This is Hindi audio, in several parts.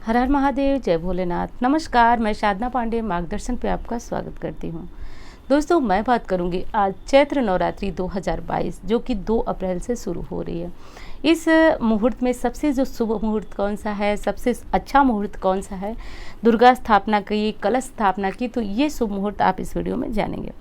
हर हर महादेव, जय भोलेनाथ। नमस्कार, मैं साधना पांडे मार्गदर्शन पे आपका स्वागत करती हूँ। दोस्तों, मैं बात करूँगी आज चैत्र नवरात्रि 2022 जो कि 2 अप्रैल से शुरू हो रही है। इस मुहूर्त में सबसे जो शुभ मुहूर्त कौन सा है, सबसे अच्छा मुहूर्त कौन सा है, दुर्गा स्थापना की, कलश स्थापना की, तो ये शुभ मुहूर्त आप इस वीडियो में जानेंगे।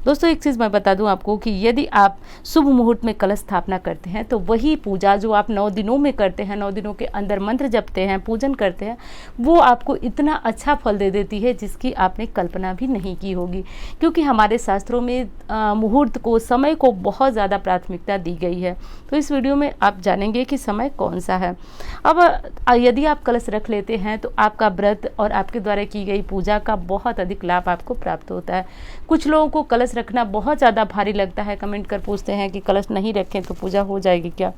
दोस्तों, एक चीज़ मैं बता दूं आपको कि यदि आप शुभ मुहूर्त में कलश स्थापना करते हैं तो वही पूजा जो आप 9 दिनों में करते हैं, 9 दिनों के अंदर मंत्र जपते हैं, पूजन करते हैं, वो आपको इतना अच्छा फल दे देती है जिसकी आपने कल्पना भी नहीं की होगी। क्योंकि हमारे शास्त्रों में मुहूर्त को, समय को बहुत ज़्यादा प्राथमिकता दी गई है। तो इस वीडियो में आप जानेंगे कि समय कौन सा है। अब यदि आप कलश रख लेते हैं तो आपका व्रत और आपके द्वारा की गई पूजा का बहुत अधिक लाभ आपको प्राप्त होता है। कुछ लोगों को कलश रखना बहुत ज़्यादा भारी लगता है, कमेंट कर पूछते हैं कि कलश नहीं रखें तो पूजा हो जाएगी क्या?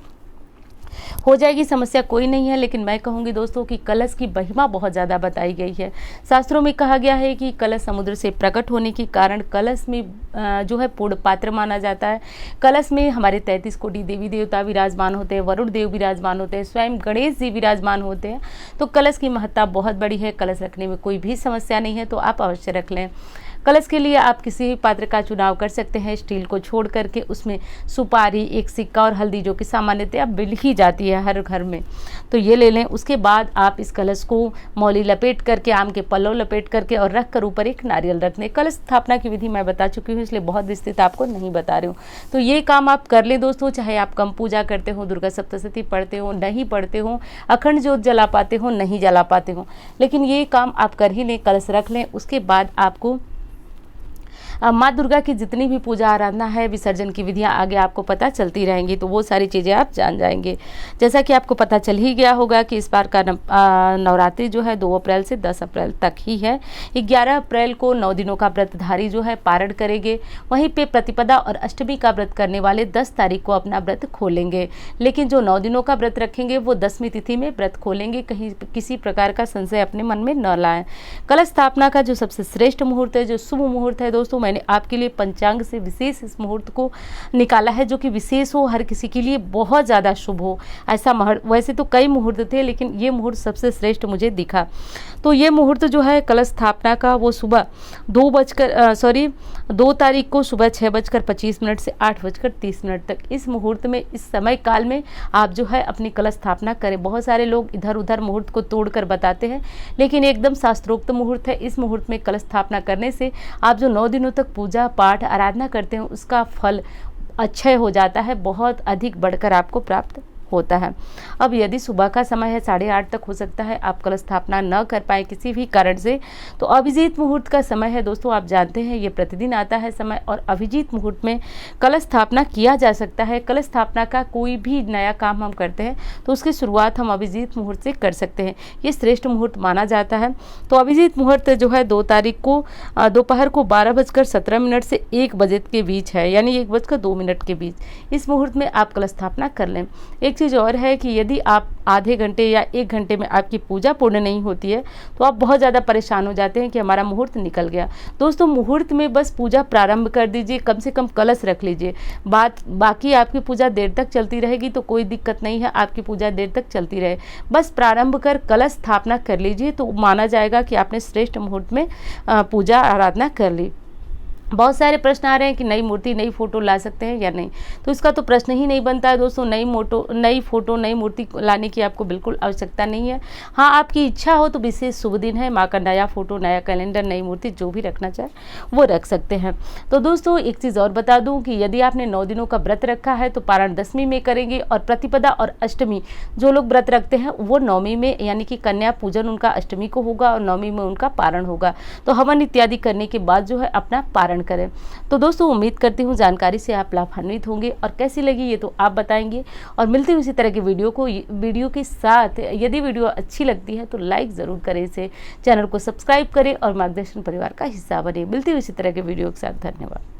हो जाएगी, समस्या कोई नहीं है। लेकिन मैं कहूँगी दोस्तों कि कलश की महिमा बहुत ज़्यादा बताई गई है। शास्त्रों में कहा गया है कि कलश समुद्र से प्रकट होने के कारण कलश में जो है पूर्ण पात्र माना जाता है। कलश में हमारे 33 कोटि देवी देवता विराजमान होते हैं, वरुण देव विराजमान होते हैं, स्वयं गणेश जी विराजमान होते हैं। तो कलश की महत्ता बहुत बड़ी है। कलश रखने में कोई भी समस्या नहीं है, तो आप अवश्य रख लें। कलश के लिए आप किसी भी पात्र का चुनाव कर सकते हैं, स्टील को छोड़ करके उसमें सुपारी, एक सिक्का और हल्दी, जो कि सामान्यतया मिल ही जाती है हर घर में, तो ये ले लें। उसके बाद आप इस कलश को मौली लपेट करके, आम के पल्लव लपेट करके और रख कर ऊपर एक नारियल रख दें। कलश स्थापना की विधि मैं बता चुकी हूँ, इसलिए बहुत विस्तृत आपको नहीं बता रही हूँ। तो ये काम आप कर लें दोस्तों, चाहे आप कम पूजा करते हो, दुर्गा सप्तशती पढ़ते हो, नहीं पढ़ते हो, अखंड ज्योत जला पाते हो, नहीं जला पाते हो, लेकिन ये काम आप कर ही लें, कलश रख लें। उसके बाद आपको माँ दुर्गा की जितनी भी पूजा आराधना है, विसर्जन की विधियाँ आगे आपको पता चलती रहेंगी, तो वो सारी चीज़ें आप जान जाएंगे। जैसा कि आपको पता चल ही गया होगा कि इस बार का नवरात्रि जो है 2 अप्रैल से 10 अप्रैल तक ही है। 11 अप्रैल को 9 दिनों का व्रतधारी जो है पारण करेंगे। वहीं पे प्रतिपदा और अष्टमी का व्रत करने वाले 10 तारीख को अपना व्रत खोलेंगे। लेकिन जो 9 दिनों का व्रत रखेंगे वो 10वीं तिथि में व्रत खोलेंगे। कहीं किसी प्रकार का संशय अपने मन में न लाएं। कलश स्थापना का जो सबसे श्रेष्ठ मुहूर्त है, जो शुभ मुहूर्त है दोस्तों, मैंने आपके लिए पंचांग से विशेष इस मुहूर्त को निकाला है, जो कि विशेष हो, हर किसी के लिए बहुत ज़्यादा शुभ हो। ऐसा वैसे तो कई मुहूर्त थे, लेकिन ये मुहूर्त सबसे श्रेष्ठ मुझे दिखा। तो ये मुहूर्त जो है कलश स्थापना का, वो सुबह 2 तारीख को सुबह 6:25 से 8:30 तक, इस मुहूर्त में, इस समय काल में आप जो है अपनी कलश स्थापना करें। बहुत सारे लोग इधर उधर मुहूर्त को तोड़कर बताते हैं, लेकिन एकदम शास्त्रोक्त मुहूर्त है। इस मुहूर्त में कलश स्थापना करने से आप जो 9 दिनों तक पूजा पाठ आराधना करते हैं उसका फल अक्षय हो जाता है, बहुत अधिक बढ़कर आपको प्राप्त होता है। अब यदि सुबह का समय है, 8:30 तक हो सकता है आप कलश स्थापना न कर पाए किसी भी कारण से, तो अभिजीत मुहूर्त का समय है दोस्तों। आप जानते हैं ये प्रतिदिन आता है समय, और अभिजीत मुहूर्त में कलश स्थापना किया जा सकता है। कलश स्थापना का कोई भी नया काम हम करते हैं तो उसकी शुरुआत हम अभिजीत मुहूर्त से कर सकते हैं। ये श्रेष्ठ मुहूर्त माना जाता है। तो अभिजीत मुहूर्त जो है 2 तारीख को दोपहर को 12:17 से 1 बजे के बीच है, यानी 1:02 के बीच। इस मुहूर्त में आप कलश स्थापना कर लें। एक चीज़ और है कि यदि आप आधे घंटे या 1 घंटे में आपकी पूजा पूर्ण नहीं होती है तो आप बहुत ज़्यादा परेशान हो जाते हैं कि हमारा मुहूर्त निकल गया। दोस्तों, मुहूर्त में बस पूजा प्रारंभ कर दीजिए, कम से कम कलश रख लीजिए। बाकी आपकी पूजा देर तक चलती रहेगी तो कोई दिक्कत नहीं है, आपकी पूजा देर तक चलती रहे, बस प्रारंभ कर कलश स्थापना कर लीजिए, तो माना जाएगा कि आपने श्रेष्ठ मुहूर्त में पूजा आराधना कर ली। बहुत सारे प्रश्न आ रहे हैं कि नई मूर्ति, नई फोटो ला सकते हैं या नहीं, तो इसका तो प्रश्न ही नहीं बनता है दोस्तों। नई फोटो, नई मूर्ति लाने की आपको बिल्कुल आवश्यकता नहीं है। हाँ, आपकी इच्छा हो तो विशेष शुभ दिन है, माँ का नया फोटो, नया कैलेंडर, नई मूर्ति जो भी रखना चाहे वो रख सकते हैं। तो दोस्तों, एक चीज़ और बता दूँ कि यदि आपने 9 दिनों का व्रत रखा है तो पारण 10वीं में करेंगे, और प्रतिपदा और अष्टमी जो लोग व्रत रखते हैं वो 9वीं में, यानी कि कन्या पूजन उनका अष्टमी को होगा और 9वीं में उनका पारण होगा। तो हवन इत्यादि करने के बाद जो है अपना पारण करें। तो दोस्तों, उम्मीद करती हूँ जानकारी से आप लाभान्वित होंगे, और कैसी लगी ये तो आप बताएंगे। और मिलते हैं इसी तरह के वीडियो के साथ। यदि वीडियो अच्छी लगती है तो लाइक ज़रूर करें, इसे चैनल को सब्सक्राइब करें और मार्गदर्शन परिवार का हिस्सा बने। मिलती हूँ इसी तरह के वीडियो के साथ। धन्यवाद।